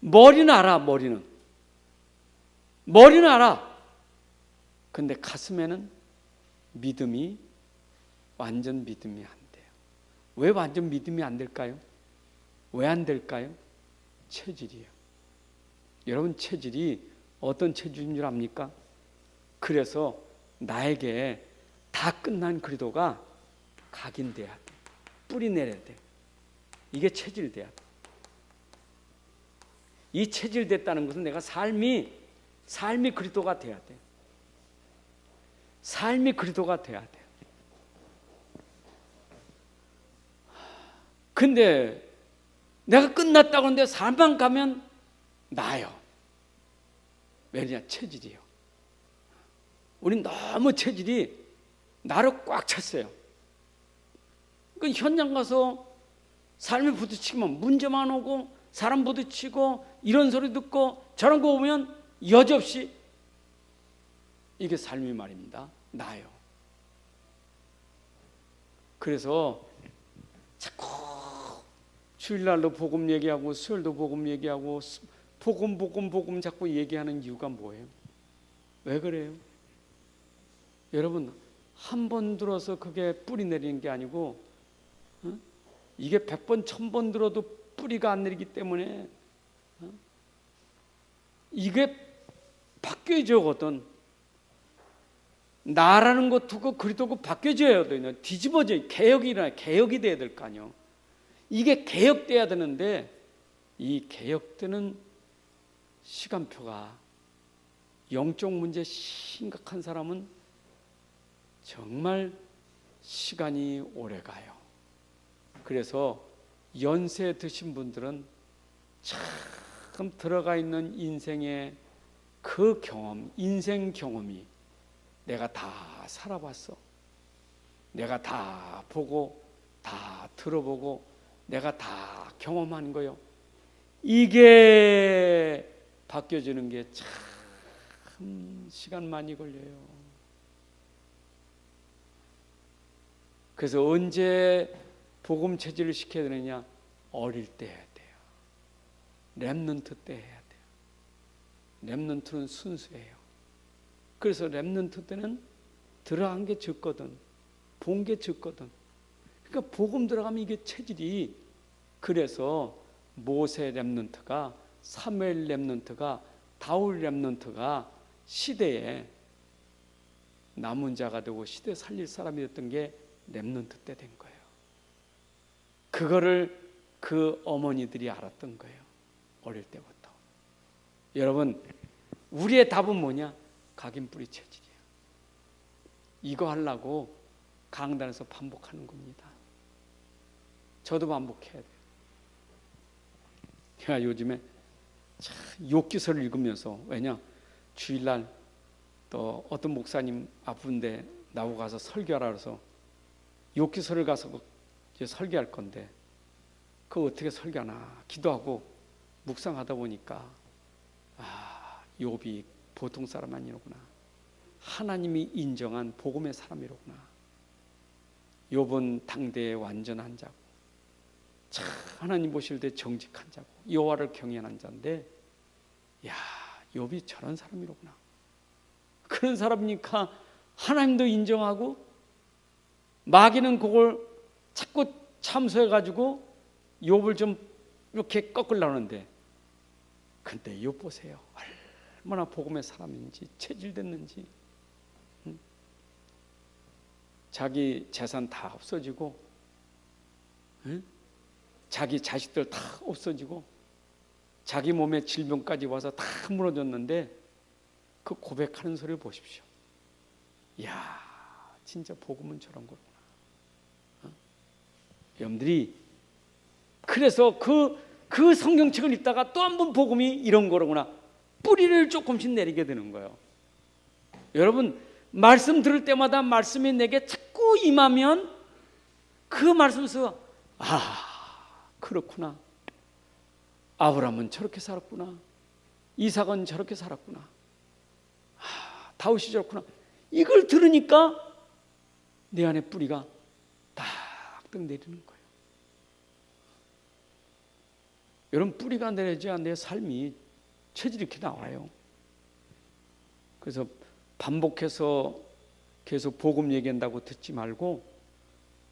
머리는 알아. 머리는 알아. 근데 가슴에는 믿음이, 완전 믿음이 안 돼요. 왜 완전 믿음이 안 될까요? 왜 안 될까요? 체질이에요. 여러분 체질이 어떤 체질인 줄 압니까? 그래서 나에게 다 끝난 그리스도가 각인돼야 돼. 뿌리 내려야 돼. 이게 체질돼야 돼. 이 체질됐다는 것은 내가 삶이 그리스도가 돼야 돼. 삶이 그리스도가 돼야 돼. 근데 내가 끝났다고 하는데 삶만 가면 나요. 왜냐? 체질이요. 우린 너무 체질이 나를 꽉 찼어요. 그 현장 가서 삶에 부딪히면 문제만 오고 사람 부딪히고 이런 소리 듣고 저런 거 보면 여지없이 이게 삶이 말입니다. 나요. 그래서 자꾸 주일날도 복음 얘기하고 수요일도 복음 얘기하고 복음 자꾸 얘기하는 이유가 뭐예요? 왜 그래요? 여러분 한 번 들어서 그게 뿌리 내리는 게 아니고 이게 100번 1000번 들어도 뿌리가 안 내리기 때문에 이게 바뀌어져거든. 나라는 것도 그리스도고 바뀌어져야 돼요. 뒤집어져 개혁이 돼야 될 거 아니에요. 이게 개혁돼야 되는데 이 개혁되는 시간표가 영적 문제 심각한 사람은 정말 시간이 오래 가요. 그래서 연세 드신 분들은 참 들어가 있는 인생의 그 경험, 인생 경험이 내가 다 살아봤어. 내가 다 보고 다 들어보고 내가 다 경험한 거요. 이게 바뀌어지는 게 참 시간 많이 걸려요. 그래서 언제 복음 체질을 시켜야 되느냐? 어릴 때 해야 돼요. 렘넌트 때 해야 돼요. 렘넌트는 순수해요. 그래서 렘넌트 때는 들어간 게 적거든. 본 게 적거든. 그러니까 복음 들어가면 이게 체질이, 그래서 모세 렘넌트가, 사무엘 렘넌트가, 다윗 렘넌트가 시대에 남은 자가 되고 시대 살릴 사람이 됐던 게 렘넌트 때 된 거예요. 그거를 그 어머니들이 알았던 거예요. 어릴 때부터. 여러분, 우리의 답은 뭐냐? 각인 뿌리 체질이에요. 이거 하려고 강단에서 반복하는 겁니다. 저도 반복해야 돼요. 제가 요즘에 욥기서를 읽으면서, 왜냐, 주일날 또 어떤 목사님 아픈데 나보고 가서 설교하라 그래서 욥기서를 가서 이제 설교할 건데, 그거 어떻게 설교하나 기도하고 묵상하다 보니까 욥이 보통 사람 아니로구나. 하나님이 인정한 복음의 사람이로구나. 욥은 당대의 완전한 자고, 참 하나님 보실 때 정직한 자고, 여호와를 경외하는 자인데, 야, 욥이 저런 사람이로구나. 그런 사람이니까 하나님도 인정하고, 마귀는 그걸 자꾸 참소해가지고 욥을 좀 이렇게 꺾으려고 하는데, 근데 욥 보세요. 얼마나 복음의 사람인지, 체질됐는지. 자기 재산 다 없어지고, 자기 자식들 다 없어지고, 자기 몸에 질병까지 와서 다 무너졌는데 그 고백하는 소리를 보십시오. 이야, 진짜 복음은 저런 거구나. 여러분들이 그래서 그 성경책을 읽다가 또 한 번 복음이 이런 거로구나. 뿌리를 조금씩 내리게 되는 거예요. 여러분, 말씀 들을 때마다 말씀이 내게 자꾸 임하면 그 말씀에서 그렇구나. 아브라함은 저렇게 살았구나. 이삭은 저렇게 살았구나. 다윗이 저렇구나. 이걸 들으니까 내 안에 뿌리가 딱딱 내리는 거예요. 여러분, 뿌리가 내려져야 내 삶이 체질이 이렇게 나와요. 그래서 반복해서 계속 복음 얘기한다고 듣지 말고,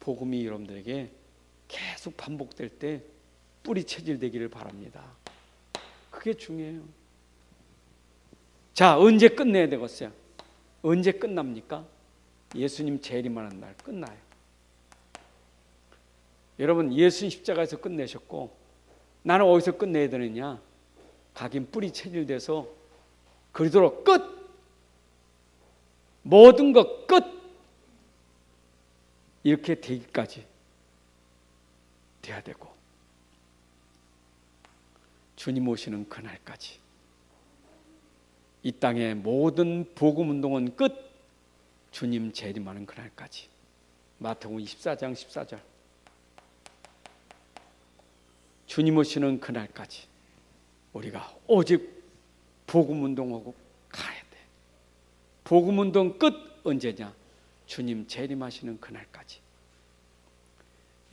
복음이 여러분들에게 계속 반복될 때 뿌리 체질 되기를 바랍니다. 그게 중요해요. 자, 언제 끝내야 되겠어요? 언제 끝납니까? 예수님 재림하는 날 끝나요. 여러분, 예수님 십자가에서 끝내셨고, 나는 어디서 끝내야 되느냐? 각인 뿌리 체질돼서 그리도록 끝! 모든 것 끝! 이렇게 되기까지 돼야 되고, 주님 오시는 그날까지 이 땅의 모든 복음 운동은 끝! 주님 재림하는 그날까지. 마태복음 24장 14절. 주님 오시는 그날까지 우리가 오직 복음 운동하고 가야 돼. 복음 운동 끝 언제냐? 주님 재림하시는 그날까지.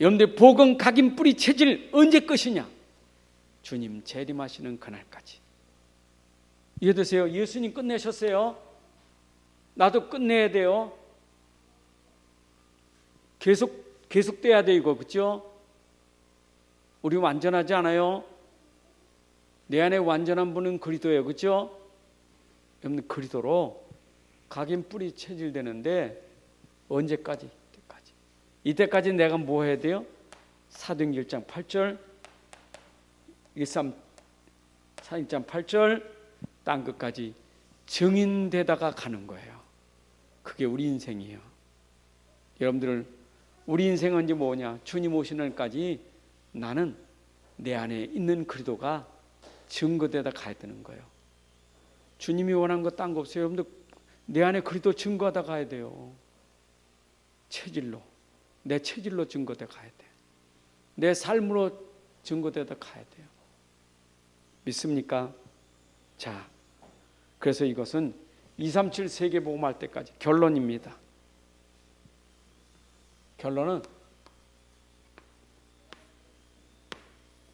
여러분들, 복음 각인 뿌리 체질 언제 끝이냐? 주님 재림하시는 그날까지. 이해되세요? 예수님 끝내셨어요. 나도 끝내야 돼요. 계속돼야 돼, 이거. 그렇죠? 우리 완전하지 않아요? 내 안에 완전한 분은 그리스도예요. 그렇죠? 여러분, 그리스도로 각인 뿌리 체질되는데 언제까지? 이때까지 내가 뭐 해야 돼요? 사도행전 1장 8절, 4장 8절, 땅 끝까지 증인되다가 가는 거예요. 그게 우리 인생이에요. 여러분들, 우리 인생은 이제 뭐냐? 주님 오시는 날까지 나는 내 안에 있는 그리스도가 증거되다 가야 되는 거예요. 주님이 원하는 거 딴 거 없어요. 여러분들, 내 안에 그리스도 증거하다 가야 돼요. 체질로, 내 체질로 증거돼 가야 돼. 내 삶으로 증거되다 가야 돼요. 믿습니까? 자, 그래서 이것은 237 세계복음할 때까지 결론입니다. 결론은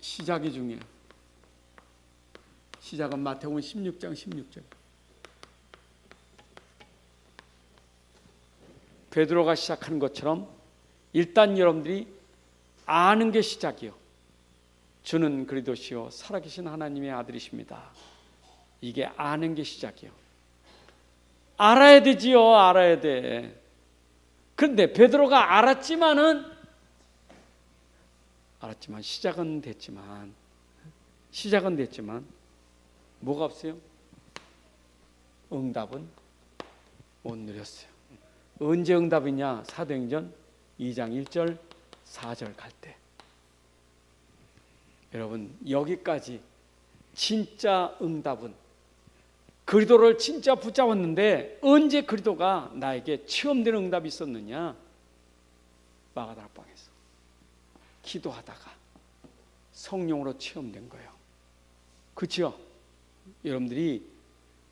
시작이 중요해요. 시작은 마태복음 16장 16절. 베드로가 시작하는 것처럼 일단 여러분들이 아는 게 시작이요. 주는 그리스도시요 살아계신 하나님의 아들이십니다. 이게 아는 게 시작이요. 알아야 되지요. 알아야 돼. 그런데 베드로가 알았지만 시작은 됐지만 뭐가 없어요? 응답은 못 누렸어요. 언제 응답이냐? 사도행전 2장 1절 4절 갈 때. 여러분 여기까지 진짜 응답은 그리스도를 진짜 붙잡았는데 언제 그리스도가 나에게 체험되는 응답이 있었느냐? 마가다락방에서 기도하다가 성령으로 체험된 거예요. 그렇죠? 여러분들이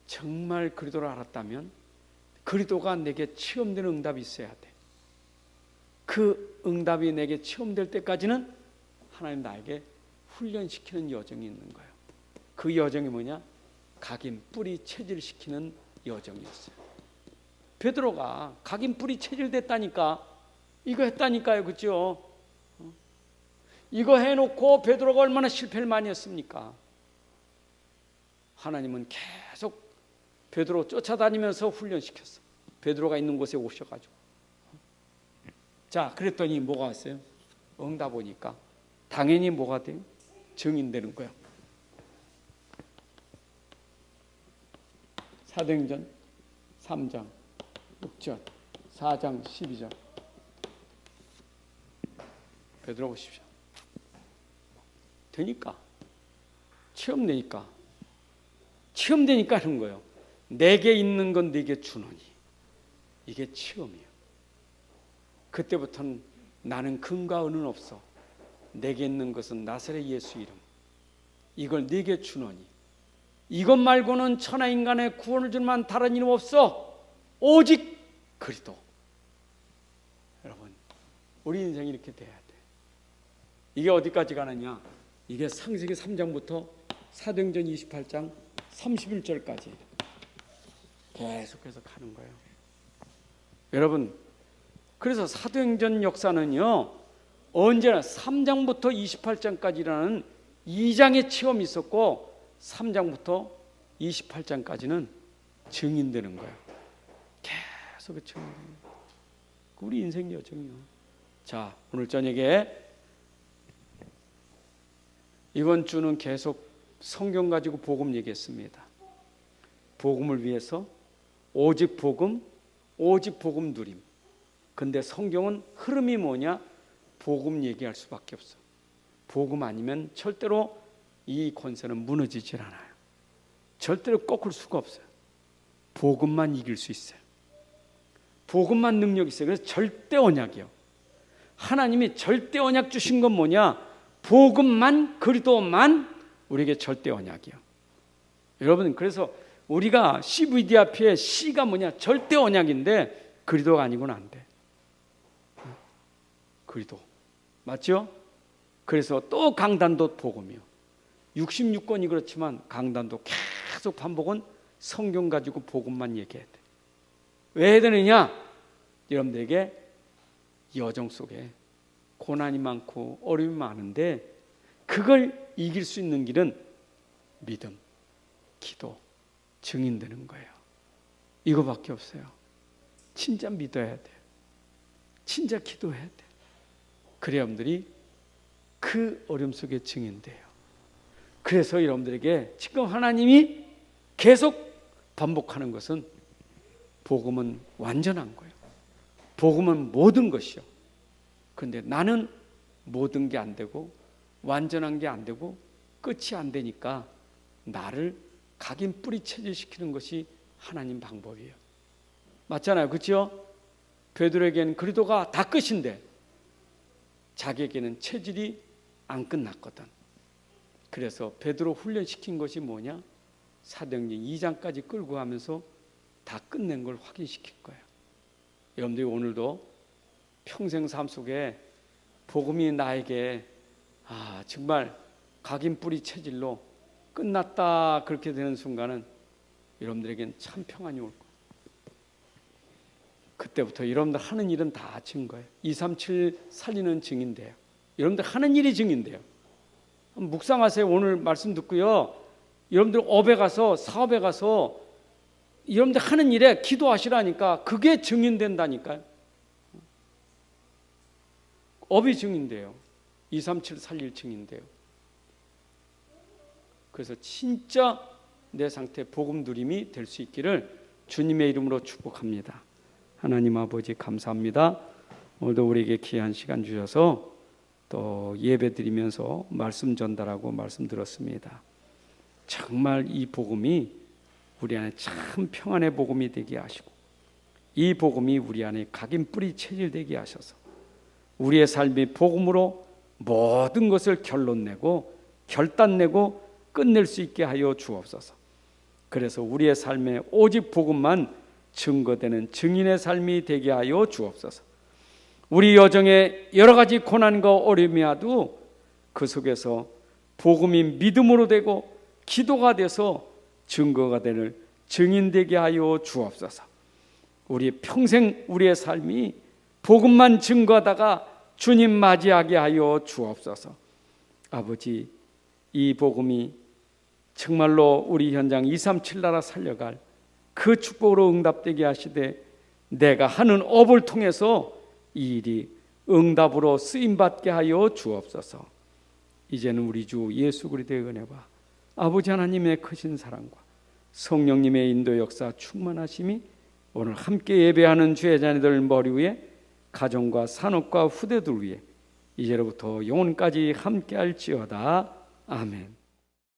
정말 그리스도를 알았다면 그리스도가 내게 체험되는 응답이 있어야 돼. 그 응답이 내게 체험될 때까지는 하나님 나에게 훈련시키는 여정이 있는 거예요. 그 여정이 뭐냐? 각인 뿌리 체질시키는 여정이었어요. 베드로가 각인 뿌리 체질됐다니까 이거 했다니까요. 그렇죠? 이거 해놓고 베드로가 얼마나 실패를 많이 했습니까? 하나님은 계속 베드로 쫓아다니면서 훈련시켰어. 베드로가 있는 곳에 오셔가지고. 자, 그랬더니 뭐가 왔어요? 응답 오니까 당연히 뭐가 돼요? 증인되는 거예요. 사도행전 3장 6절 4장 12절 베드로 보십시오. 되니까 체험되니까 하는 거예요. 내게 있는 건 네게 주노니. 이게 체험이에요. 그때부터는 나는 금과 은은 없어. 내게 있는 것은 나사렛 예수 이름. 이걸 네게 주노니. 이것 말고는 천하 인간의 구원을 줄 만한 다른 이름 없어. 오직 그리스도. 여러분, 우리 인생이 이렇게 돼야 돼. 이게 어디까지 가느냐? 이게 창세기 3장부터 사도행전 28장 31절까지 계속해서 가는 거예요. 여러분, 그래서 사도행전 역사는요, 언제나 3장부터 28장까지라는 2장의 체험이 있었고 3장부터 28장까지는 증인되는 거예요. 계속 증인되는 거예요. 우리 인생 여정이요. 자, 오늘 저녁에 이번 주는 계속 성경 가지고 복음 얘기했습니다. 복음을 위해서 오직 복음 누림. 근데 성경은 흐름이 뭐냐? 복음 얘기할 수밖에 없어. 복음 아니면 절대로 이 권세는 무너지질 않아요. 절대로 꺾을 수가 없어요. 복음만 이길 수 있어요. 복음만 능력이 있어요. 그래서 절대 언약이요. 하나님이 절대 언약 주신 건 뭐냐? 복음만, 그리스도만 우리에게 절대 언약이요. 여러분, 그래서 우리가 CVD 앞에 C가 뭐냐? 절대 언약인데 그리스도가 아니고는 안 돼. 그리스도 맞죠? 그래서 또 강단도 복음이요. 66권이 그렇지만 강단도 계속 반복은 성경 가지고 복음만 얘기해야 돼. 왜 해야 되느냐? 여러분들에게 여정 속에 고난이 많고 어려움이 많은데 그걸 이길 수 있는 길은 믿음, 기도, 증인되는 거예요. 이거밖에 없어요. 진짜 믿어야 돼. 진짜 기도해야 돼. 그래야 여러분들이 그 어려움 속에 증인돼요. 그래서 여러분들에게 지금 하나님이 계속 반복하는 것은 복음은 완전한 거예요. 복음은 모든 것이요. 그런데 나는 모든 게 안 되고 완전한 게 안 되고 끝이 안 되니까 나를 각인 뿌리 체질시키는 것이 하나님 방법이에요. 맞잖아요. 그렇죠? 베드로에게는 그리스도가 다 끝인데 자기에게는 체질이 안 끝났거든. 그래서 베드로 훈련시킨 것이 뭐냐? 사도행전 2장까지 끌고 가면서 다 끝낸 걸 확인시킬 거예요. 여러분들이 오늘도 평생 삶 속에 복음이 나에게 정말 각인 뿌리 체질로 끝났다 그렇게 되는 순간은 여러분들에겐 참 평안이 올 거예요. 그때부터 여러분들 하는 일은 다 증거예요. 237 살리는 증인돼요. 여러분들 하는 일이 증인돼요. 묵상하세요. 오늘 말씀 듣고요. 여러분들 업에 가서 사업에 가서 여러분들 하는 일에 기도하시라니까 그게 증인된다니까요. 업이 증인돼요. 237 살릴 증인돼요. 그래서 진짜 내 상태 복음 누림이 될 수 있기를 주님의 이름으로 축복합니다. 하나님 아버지 감사합니다. 오늘도 우리에게 귀한 시간 주셔서 또 예배 드리면서 말씀 전달하고 말씀 들었습니다. 정말 이 복음이 우리 안에 참 평안의 복음이 되게 하시고 이 복음이 우리 안에 각인 뿌리 체질되게 하셔서 우리의 삶이 복음으로 모든 것을 결론내고 결단내고 끝낼 수 있게 하여 주옵소서. 그래서 우리의 삶에 오직 복음만 증거되는 증인의 삶이 되게 하여 주옵소서. 우리 여정에 여러 가지 고난과 어려움이 와도 그 속에서 복음이 믿음으로 되고 기도가 돼서 증거가 되는 증인되게 하여 주옵소서. 우리 평생 우리의 삶이 복음만 증거하다가 주님 맞이하게 하여 주옵소서. 아버지, 이 복음이 정말로 우리 현장 237 나라 살려갈 그 축복으로 응답되게 하시되 내가 하는 업을 통해서 이 일이 응답으로 쓰임받게 하여 주옵소서. 이제는 우리 주 예수 그리스도의 은혜와 아버지 하나님의 크신 사랑과 성령님의 인도 역사 충만하심이 오늘 함께 예배하는 주의 자녀들 머리 위에 가정과 산업과 후대들 위에 이제로부터 영원까지 함께할지어다. 아멘.